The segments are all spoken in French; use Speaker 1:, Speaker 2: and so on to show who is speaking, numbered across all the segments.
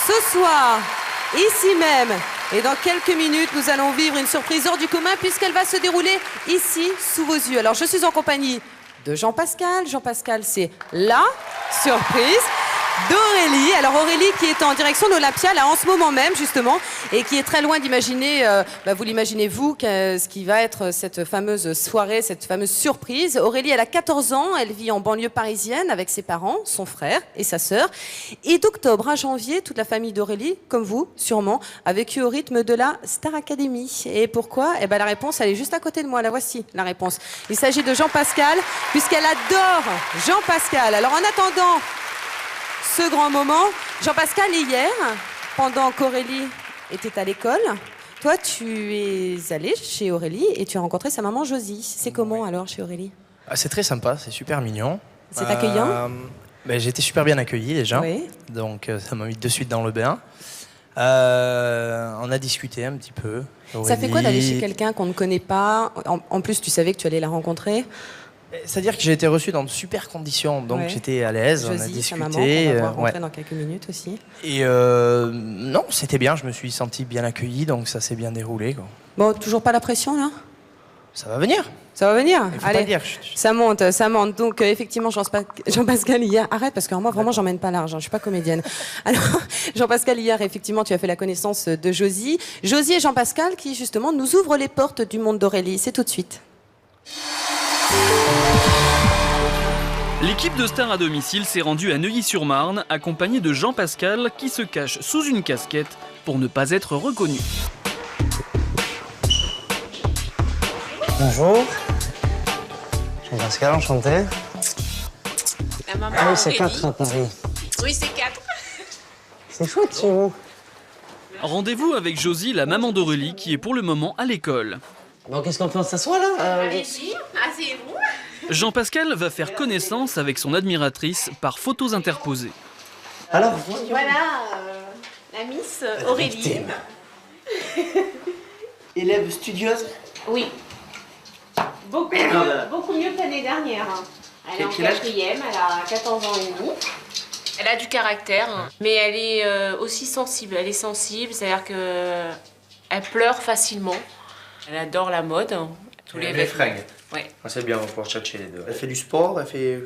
Speaker 1: ce soir, ici même, et dans quelques minutes, nous allons vivre une surprise hors du commun puisqu'elle va se dérouler ici, sous vos yeux. Alors, je suis en compagnie de Jean-Pascal. Jean-Pascal, c'est la surprise d'Aurélie. Alors Aurélie qui est en direction d'Olympia là en ce moment même justement et qui est très loin d'imaginer, vous l'imaginez vous, ce qui va être cette fameuse soirée, cette fameuse surprise. Aurélie elle a 14 ans, elle vit en banlieue parisienne avec ses parents, son frère et sa sœur. Et d'octobre à janvier, toute la famille d'Aurélie, comme vous sûrement, a vécu au rythme de la Star Academy. Et pourquoi? Eh ben la réponse elle est juste à côté de moi, la voici la réponse. Il s'agit de Jean-Pascal puisqu'elle adore Jean-Pascal. Alors en attendant ce grand moment, Jean-Pascal, hier, pendant qu'Aurélie était à l'école, toi, tu es allé chez Aurélie et tu as rencontré sa maman Josie. C'est comment alors chez Aurélie?
Speaker 2: C'est très sympa, c'est super mignon.
Speaker 1: C'est accueillant?
Speaker 2: J'ai été super bien accueilli déjà,
Speaker 1: oui.
Speaker 2: Donc ça m'a mis de suite dans le bain. On a discuté un petit peu. Aurélie...
Speaker 1: Ça fait quoi d'aller chez quelqu'un qu'on ne connaît pas? En plus, tu savais que tu allais la rencontrer.
Speaker 2: C'est-à-dire que j'ai été reçu dans de super conditions, donc ouais. J'étais à l'aise,
Speaker 1: Josie,
Speaker 2: on a discuté.
Speaker 1: Sa maman, on va voir rentrer dans quelques minutes aussi.
Speaker 2: Et non, c'était bien, je me suis senti bien accueilli, donc ça s'est bien déroulé, quoi.
Speaker 1: Bon, toujours pas la pression là?
Speaker 2: Ça va venir.
Speaker 1: Ça va venir?
Speaker 2: Il faut
Speaker 1: allez,
Speaker 2: pas dire.
Speaker 1: Ça monte, ça monte. Donc effectivement, Jean-Pascal hier, arrête parce que moi vraiment j'emmène pas l'argent, je suis pas comédienne. Alors Jean-Pascal hier, effectivement, tu as fait la connaissance de Josie. Josie et Jean-Pascal qui justement nous ouvrent les portes du monde d'Aurélie. C'est tout de suite.
Speaker 3: L'équipe de Star à domicile s'est rendue à Neuilly-sur-Marne, accompagnée de Jean-Pascal qui se cache sous une casquette pour ne pas être reconnu.
Speaker 4: Bonjour. Jean-Pascal, enchanté.
Speaker 5: La maman
Speaker 4: Ah oui, c'est
Speaker 5: Aurélie.
Speaker 4: 4 à Paris.
Speaker 5: Oui, c'est 4.
Speaker 4: C'est chouette chez vous.
Speaker 3: Rendez-vous avec Josie, la maman d'Aurélie, qui est pour le moment à l'école.
Speaker 4: Bon, qu'est-ce qu'on fait? On s'assoit là
Speaker 5: Allez-y, asseyez-vous.
Speaker 3: Jean-Pascal va faire connaissance avec son admiratrice par photos interposées.
Speaker 4: Alors,
Speaker 5: Voilà la Miss Aurélie.
Speaker 4: Élève studieuse.
Speaker 5: Oui. Beaucoup mieux que l'année dernière. Elle est en quatrième, elle a 14 ans et demi. Elle a du caractère, mais elle est aussi sensible. Elle est sensible, c'est-à-dire qu'elle pleure facilement. Elle adore la mode. Tous les
Speaker 2: fringues.
Speaker 5: Ouais.
Speaker 2: C'est bien, on va pouvoir chercher les deux. Elle fait du sport, elle fait...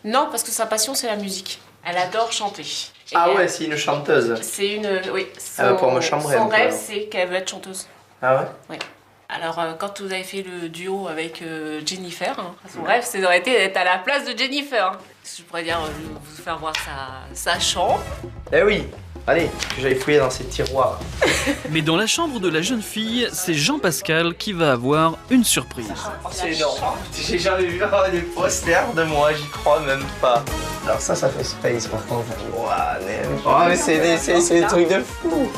Speaker 5: Non, parce que sa passion, c'est la musique. Elle adore chanter. Et
Speaker 2: c'est une chanteuse.
Speaker 5: C'est une... Oui.
Speaker 2: Elle va pouvoir me chambrer
Speaker 5: son
Speaker 2: un peu,
Speaker 5: rêve,
Speaker 2: alors.
Speaker 5: c'est qu'elle veut être chanteuse.
Speaker 2: Ah ouais?
Speaker 5: Oui. Alors, quand vous avez fait le duo avec Jennifer, son rêve, c'est d'être à la place de Jennifer. Je pourrais dire, vous faire voir sa chambre.
Speaker 2: Eh oui. Allez, que j'aille fouiller dans ces tiroirs.
Speaker 3: Mais dans la chambre de la jeune fille, c'est Jean-Pascal qui va avoir une surprise.
Speaker 2: Oh, c'est énorme. J'ai jamais vu des posters de moi, j'y crois même pas. Alors ça fait space par contre. Mais c'est des trucs de fou.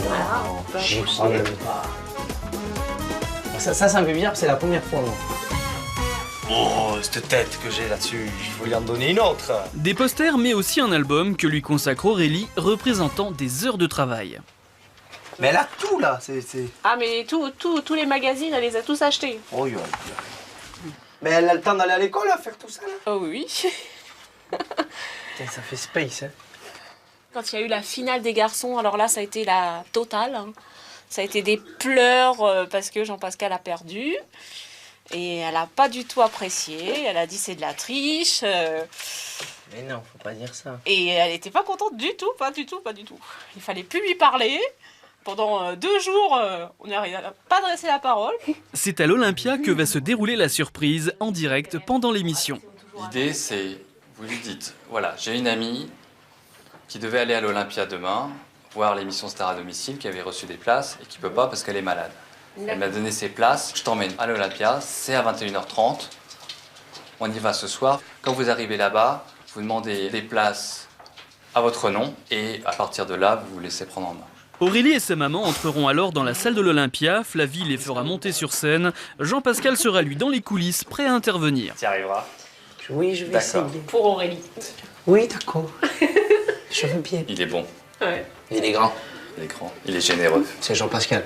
Speaker 2: Non, j'y crois même pas.
Speaker 4: Ça me fait bizarre, c'est la première fois, moi.
Speaker 2: Oh, cette tête que j'ai là-dessus, il faut lui en donner une autre.
Speaker 3: Des posters, mais aussi un album que lui consacre Aurélie, représentant des heures de travail.
Speaker 2: Mais elle a tout là,
Speaker 5: Ah, mais tous les magazines, elle les a tous achetés.
Speaker 2: Oh, mais elle a le temps d'aller à l'école à faire tout ça là?
Speaker 5: Oh oui.
Speaker 2: Putain, ça fait space, hein.
Speaker 5: Quand il y a eu la finale des garçons, alors là, ça a été la totale. Hein. Ça a été des pleurs parce que Jean-Pascal a perdu. Et elle n'a pas du tout apprécié. Elle a dit c'est de la triche.
Speaker 2: Mais non, faut pas dire ça.
Speaker 5: Et elle n'était pas contente du tout, pas du tout. Il fallait plus lui parler. Pendant 2 jours, on n'a pas adressé la parole.
Speaker 3: C'est à l'Olympia que va se dérouler la surprise en direct pendant l'émission.
Speaker 6: L'idée, c'est, vous lui dites, voilà, j'ai une amie qui devait aller à l'Olympia demain, voir l'émission Star à domicile, qui avait reçu des places et qui ne peut pas parce qu'elle est malade. Elle m'a donné ses places, je t'emmène à l'Olympia, c'est à 21h30. On y va ce soir. Quand vous arrivez là-bas, vous demandez des places à votre nom et à partir de là, vous vous laissez prendre en main.
Speaker 3: Aurélie et sa maman entreront alors dans la salle de l'Olympia. Flavie les fera monter sur scène. Jean-Pascal sera lui dans les coulisses, prêt à intervenir.
Speaker 2: Tu y arriveras?
Speaker 4: Oui, je vais essayer.
Speaker 5: Pour Aurélie.
Speaker 4: Oui, d'accord. Je veux bien.
Speaker 6: Il est bon,
Speaker 5: Ouais.
Speaker 4: Il est grand.
Speaker 6: il est grand, il est généreux.
Speaker 4: C'est Jean-Pascal.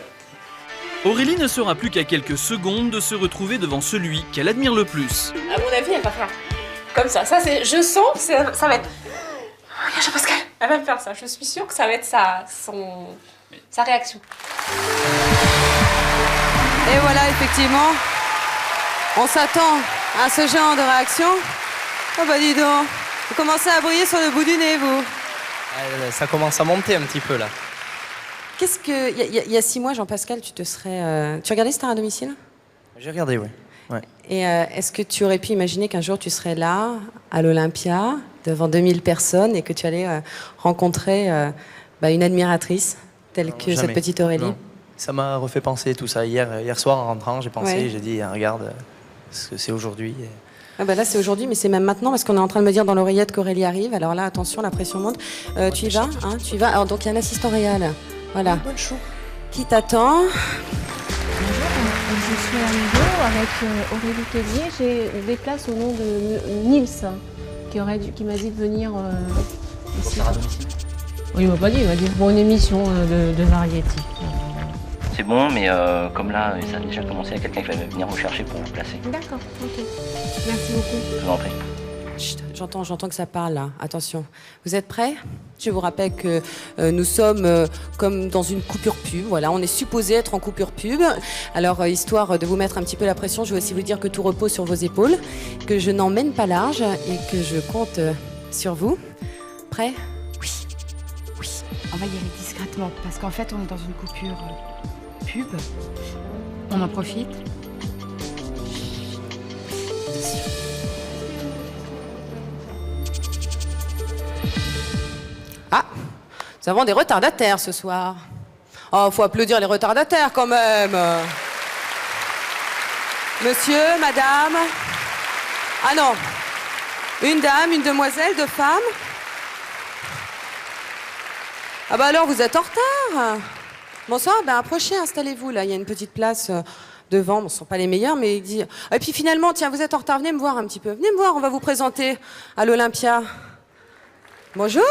Speaker 3: Aurélie ne sera plus qu'à quelques secondes de se retrouver devant celui qu'elle admire le plus.
Speaker 5: À mon avis, elle va faire comme ça. Ça, c'est, je sens que ça va être Jean-Pascal, elle va me faire ça. Je suis sûre que ça va être sa réaction.
Speaker 1: Et voilà, effectivement, on s'attend à ce genre de réaction. Oh bah dis donc, vous commencez à briller sur le bout du nez, vous.
Speaker 2: Ça commence à monter un petit peu là.
Speaker 1: Qu'est-ce que... Il y a 6 mois, Jean-Pascal, tu te serais... Tu regardais Star à domicile?
Speaker 2: J'ai regardé, oui. Ouais.
Speaker 1: Et est-ce que tu aurais pu imaginer qu'un jour tu serais là, à l'Olympia, devant 2000 personnes, et que tu allais rencontrer une admiratrice telle que
Speaker 2: jamais.
Speaker 1: cette petite Aurélie?
Speaker 2: Non. Ça m'a refait penser tout ça. Hier soir, en rentrant, j'ai pensé,
Speaker 1: Ouais.
Speaker 2: j'ai dit, regarde, ce que c'est aujourd'hui.
Speaker 1: Ah bah là, c'est aujourd'hui, mais c'est même maintenant, parce qu'on est en train de me dire dans l'oreillette qu'Aurélie arrive. Alors là, attention, la pression monte. Tu y vas, hein, tu y vas. Alors, donc, il y a un assistant réel. Voilà. Qui t'attend?
Speaker 5: Bonjour, je suis à Migo avec Aurélie Tellier. J'ai des places au nom de Nils qui m'a dit de venir ici. Oui, il m'a pas dit, il m'a dit pour une émission de variété.
Speaker 7: C'est bon, mais comme là, ça a déjà commencé, il y a quelqu'un qui va venir vous chercher pour vous placer.
Speaker 5: D'accord, ok. Merci beaucoup.
Speaker 7: Je vous en prie.
Speaker 1: Chut, j'entends que ça parle là. Attention. Vous êtes prêts? Je vous rappelle que nous sommes comme dans une coupure pub. Voilà, on est supposé être en coupure pub. Alors, histoire de vous mettre un petit peu la pression, je vais aussi vous dire que tout repose sur vos épaules, que je n'emmène pas large et que je compte sur vous. Prêts?
Speaker 8: Oui. On va y aller discrètement parce qu'en fait, on est dans une coupure pub. On en profite.
Speaker 1: Ah, nous avons des retardataires ce soir. Oh, faut applaudir les retardataires quand même. Monsieur, madame. Ah non. Une dame, une demoiselle, 2 femmes. Ah bah alors, vous êtes en retard. Bonsoir, ben approchez, installez-vous là. Il y a une petite place devant. Bon, ce ne sont pas les meilleurs, mais il dit... Et puis finalement, tiens, vous êtes en retard, venez me voir un petit peu. Venez me voir, on va vous présenter à l'Olympia. Bonjour.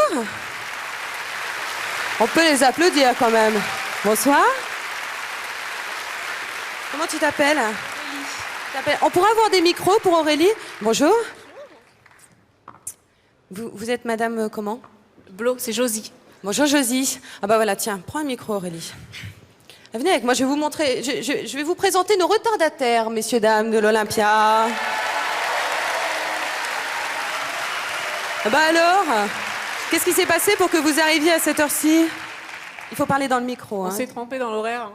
Speaker 1: On peut les applaudir quand même. Bonsoir. Comment tu t'appelles? On pourrait avoir des micros pour Aurélie? Bonjour. Vous êtes madame comment?
Speaker 5: Blo, c'est Josie.
Speaker 1: Bonjour Josie. Ah bah voilà, tiens, prends un micro Aurélie. Venez avec moi, je vais vous montrer, je vais vous présenter nos retardataires, messieurs, dames de l'Olympia. Ah bah alors, qu'est-ce qui s'est passé pour que vous arriviez à cette heure-ci? Il faut parler dans le micro.
Speaker 5: On
Speaker 1: Hein.
Speaker 5: s'est trompé dans l'horaire.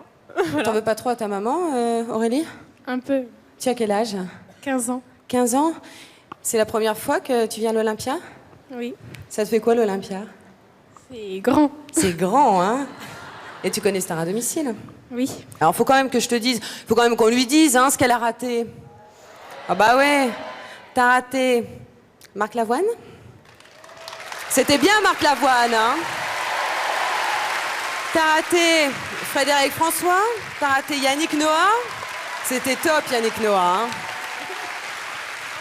Speaker 1: T'en veux pas trop à ta maman, Aurélie?
Speaker 5: Un peu.
Speaker 1: Tu as quel âge?
Speaker 5: 15 ans.
Speaker 1: 15 ans? C'est la première fois que tu viens à l'Olympia?
Speaker 5: Oui.
Speaker 1: Ça te fait quoi l'Olympia?
Speaker 5: C'est grand.
Speaker 1: C'est grand, hein? Et tu connais Star à domicile?
Speaker 5: Oui.
Speaker 1: Alors, faut quand même que je te dise, faut quand même qu'on lui dise, hein, ce qu'elle a raté. Ah bah ouais, t'as raté Marc Lavoine? C'était bien Marc Lavoine, hein? T'as raté Frédéric François? T'as raté Yannick Noah? C'était top, Yannick Noah, hein?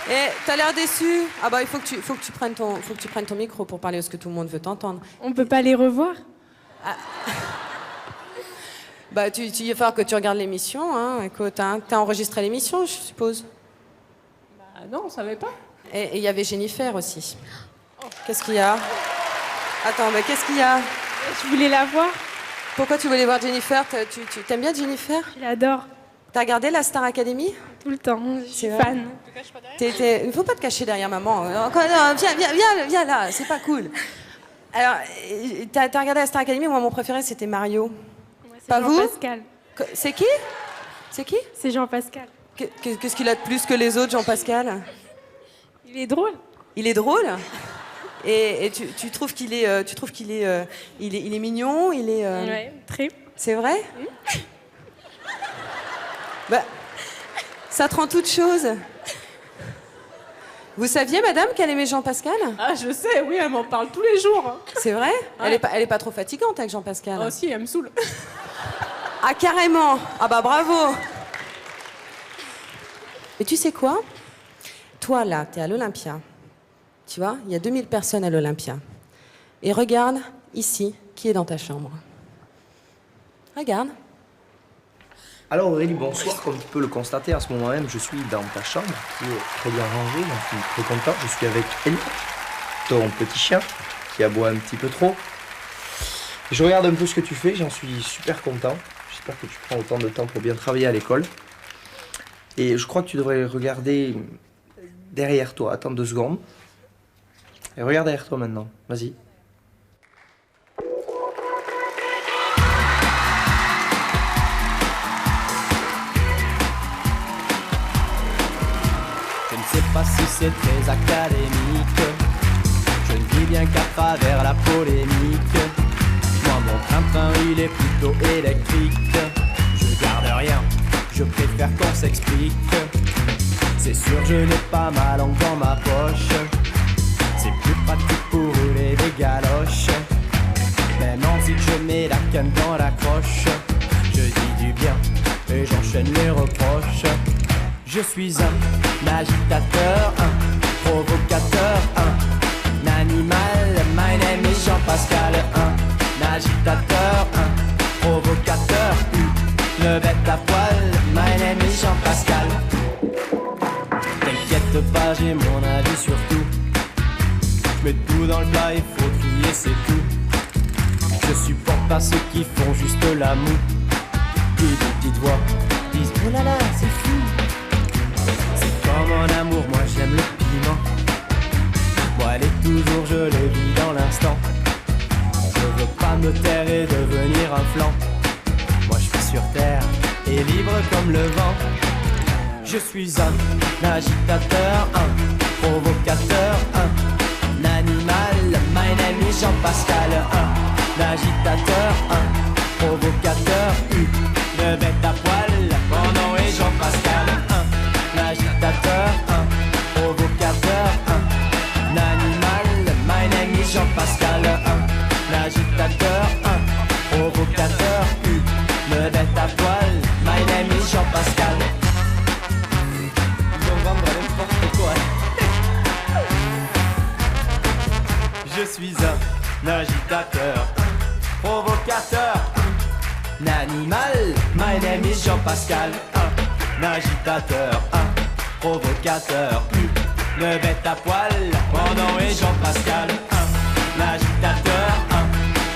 Speaker 1: Et t'as l'air déçu? Ah bah il faut que tu prennes ton micro pour parler parce que tout le monde veut t'entendre.
Speaker 5: On peut pas les revoir?
Speaker 1: Bah il va falloir que tu regardes l'émission, hein. Écoute, hein, t'as enregistré l'émission, je suppose.
Speaker 5: Bah non, on savait pas.
Speaker 1: Et il y avait Jennifer aussi. Qu'est-ce qu'il y a? Attends, mais qu'est-ce qu'il y a?
Speaker 5: Je voulais la voir.
Speaker 1: Pourquoi tu voulais voir Jennifer? Tu t'aimes bien Jennifer?
Speaker 5: Je l'adore.
Speaker 1: T'as regardé la Star Academy?
Speaker 5: Tout le temps. Je suis
Speaker 1: vrai?
Speaker 5: fan.
Speaker 1: Il ne faut pas te cacher derrière maman. Non, viens là, c'est pas cool. Alors, t'as regardé la Star Academy? Moi, mon préféré, c'était Mario. Pas vous?
Speaker 5: Jean-Pascal.
Speaker 1: C'est qui? C'est qui?
Speaker 5: C'est Jean-Pascal.
Speaker 1: Qu'est-ce qu'il a de plus que les autres, Jean-Pascal?
Speaker 5: Il est drôle.
Speaker 1: Il est drôle? Et tu trouves qu'il est, il est mignon? Il est.
Speaker 5: Ouais, très.
Speaker 1: C'est vrai? Bah, ça te rend toute chose. Vous saviez, madame, qu'elle aimait Jean-Pascal?
Speaker 5: Ah, je sais, oui, elle m'en parle tous les jours. Hein.
Speaker 1: C'est vrai?
Speaker 5: Ouais.
Speaker 1: Elle est pas trop fatigante avec Jean-Pascal?
Speaker 5: Oh si, elle me saoule.
Speaker 1: Ah, carrément! Ah bah bravo! Et tu sais quoi? Toi, là, t'es à l'Olympia. Tu vois, il y a 2000 personnes à l'Olympia. Et regarde, ici, qui est dans ta chambre. Regarde.
Speaker 2: Alors Aurélie, bonsoir. Comme tu peux le constater, à ce moment même, je suis dans ta chambre, qui est très bien rangée, donc je suis très content. Je suis avec Ellie, ton petit chien, qui aboie un petit peu trop. Je regarde un peu ce que tu fais, j'en suis super content. J'espère que tu prends autant de temps pour bien travailler à l'école. Et je crois que tu devrais regarder derrière toi. Attends 2 secondes. Et regarde derrière toi maintenant. Vas-y.
Speaker 9: Je ne sais pas si c'est très académique. Je ne vis bien qu'à travers la polémique. Moi mon train-train il est plutôt électrique. Je garde rien, je préfère qu'on s'explique. C'est sûr je n'ai pas ma langue dans ma poche. C'est plus pratique pour rouler des galoches. Même ensuite je mets la canne dans la croche. Je dis du bien et j'enchaîne les reproches. Je suis un agitateur, un provocateur, un animal. My name is Jean-Pascal, un agitateur, un provocateur, une bête à poil. My name is Jean-Pascal. T'inquiète pas, j'ai mon avis sur tout. Je mets tout dans le plat, il faut crier, c'est tout. Je supporte pas ceux qui font juste la moue. Qui de petites voix disent oh là là, c'est fou. Comme en amour, moi j'aime le piment. Moi elle est toujours, je le vis dans l'instant. Je veux pas me taire et devenir un flanc. Moi je suis sur terre et libre comme le vent. Je suis un agitateur, un provocateur, un animal. My name is Jean-Pascal, un agitateur, un provocateur, une bête à poil. Mon nom est Jean-Pascal. Agitateur, un provocateur, un animal. My name is Jean-Pascal, un agitateur, un provocateur, une bête à poil. My name is Jean-Pascal. Ils vont vendre n'importe quoi. Je suis un agitateur, provocateur, un animal. My name is Jean-Pascal, un agitateur, un provocateur, une bête à poil. Mon nom est Jean-Pascal, un agitateur, un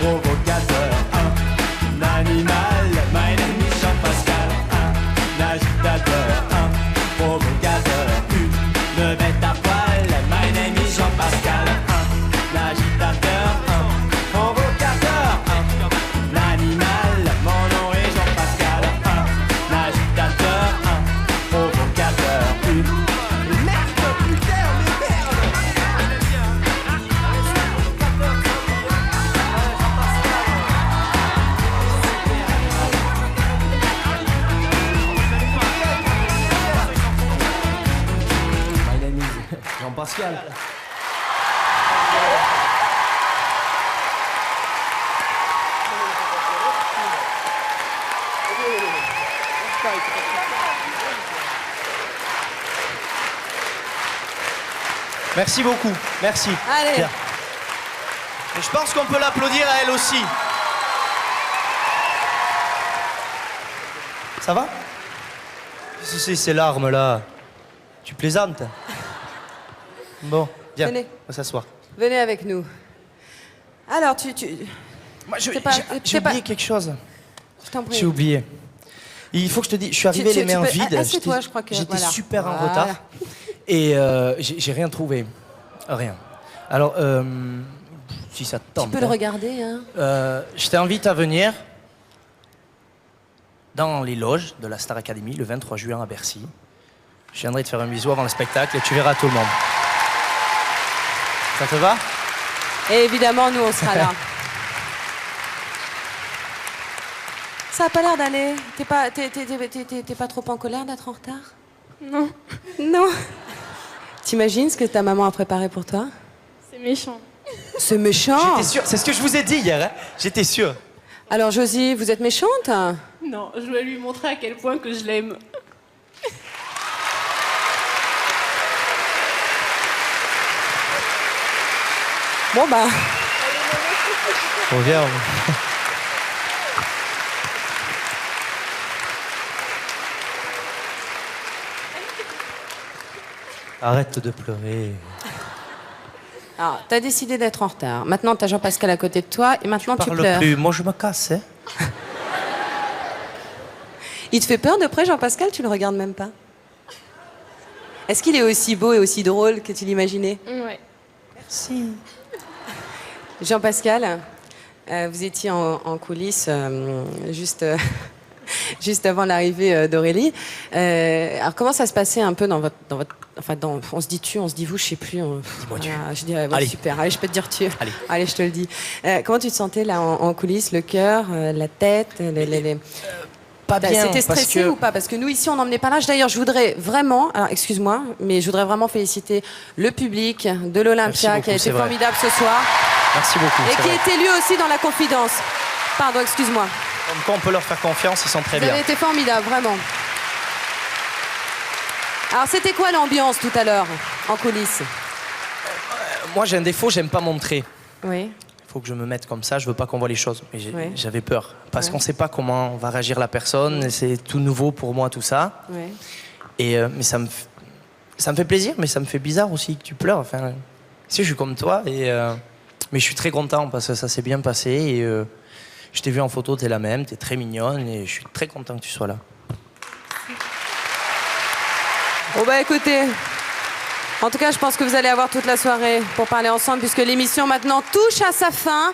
Speaker 9: provocateur, un animal. My name is Jean-Pascal, un agitateur, un provocateur, une bête à poil. My name is Jean-Pascal, un agitateur, un provocateur, un animal. Mon nom est Jean-Pascal, un agitateur, un provocateur. Jean-Pascal.
Speaker 10: Merci beaucoup, merci.
Speaker 1: Allez.
Speaker 10: Bien. Et je pense qu'on peut l'applaudir à elle aussi. Ça va? C'est ces larmes là. Tu plaisantes? Bon, viens,
Speaker 1: Venez.
Speaker 10: on va s'asseoir.
Speaker 1: Venez avec nous. Alors,
Speaker 10: Moi, j'ai
Speaker 1: t'es
Speaker 10: oublié quelque chose.
Speaker 1: Je t'en prie.
Speaker 10: J'ai oublié. Il faut que je te dise, je suis arrivé les mains vides.
Speaker 1: Assieds-toi, je crois que...
Speaker 10: J'étais
Speaker 1: voilà.
Speaker 10: super en
Speaker 1: Voilà.
Speaker 10: retard. Et j'ai rien trouvé. Rien. Alors, si ça te tente.
Speaker 1: Tu peux le regarder, hein.
Speaker 10: Je t'invite à venir dans les loges de la Star Academy le 23 juin à Bercy. Je viendrai te faire un bisou avant le spectacle et tu verras tout le monde. Ça te va?
Speaker 1: Et évidemment, nous, on sera là. Ça a pas l'air d'aller. T'es pas trop en colère d'être en retard?
Speaker 11: Non.
Speaker 1: Non. T'imagines ce que ta maman a préparé pour toi?
Speaker 11: C'est méchant.
Speaker 1: C'est méchant.
Speaker 10: J'étais sûr, c'est ce que je vous ai dit hier, hein. J'étais sûr.
Speaker 1: Alors, Josie, vous êtes méchante?
Speaker 11: Non, je voulais lui montrer à quel point que je l'aime.
Speaker 1: Bon, bah...
Speaker 10: Reviens. Arrête de pleurer.
Speaker 1: Alors, t'as décidé d'être en retard. Maintenant, t'as Jean-Pascal à côté de toi et maintenant tu
Speaker 10: Parle
Speaker 1: pleures.
Speaker 10: plus, moi je me casse. Hein.
Speaker 1: Il te fait peur de près, Jean-Pascal? Tu le regardes même pas? Est-ce qu'il est aussi beau et aussi drôle que tu l'imaginais?
Speaker 11: Ouais.
Speaker 10: Merci.
Speaker 1: Jean-Pascal, vous étiez en coulisses juste, juste avant l'arrivée d'Aurélie. Alors comment ça se passait un peu dans votre enfin, on se dit tu, on se dit vous, je sais plus.
Speaker 10: Dis-moi tu.
Speaker 1: Je dirais ouais,
Speaker 10: Allez.
Speaker 1: super. Allez, je peux te dire tu.
Speaker 10: Allez.
Speaker 1: Allez, je te le dis. Comment tu te sentais là en coulisses, le cœur, la tête,
Speaker 10: Pas bien.
Speaker 1: C'était stressé ou pas? Parce que nous, ici, on n'emmenait pas l'âge. D'ailleurs, je voudrais vraiment, alors excuse-moi, mais je voudrais vraiment féliciter le public de l'Olympia qui a été formidable ce soir.
Speaker 10: Merci beaucoup.
Speaker 1: Et qui est élu aussi dans la confidence. Pardon, excuse-moi.
Speaker 10: Comme quoi, on peut leur faire confiance, ils sont très
Speaker 1: Vous
Speaker 10: bien.
Speaker 1: avez été formidable, vraiment. Alors, c'était quoi l'ambiance tout à l'heure, en coulisses?
Speaker 10: Moi, j'ai un défaut, j'aime pas montrer.
Speaker 1: Oui.
Speaker 10: Il faut que je me mette comme ça, je veux pas qu'on voit les choses. Mais
Speaker 1: Ouais.
Speaker 10: j'avais peur. Parce
Speaker 1: Ouais.
Speaker 10: qu'on sait pas comment va réagir la personne, et c'est tout nouveau pour moi, tout ça.
Speaker 1: Oui.
Speaker 10: Et, mais ça me fait plaisir, mais ça me fait bizarre aussi que tu pleures. Enfin, si je suis comme toi, mais je suis très content parce que ça s'est bien passé. Et je t'ai vu en photo, t'es la même, t'es très mignonne, et je suis très content que tu sois là.
Speaker 1: Bon bah écoutez, en tout cas je pense que vous allez avoir toute la soirée pour parler ensemble puisque l'émission maintenant touche à sa fin.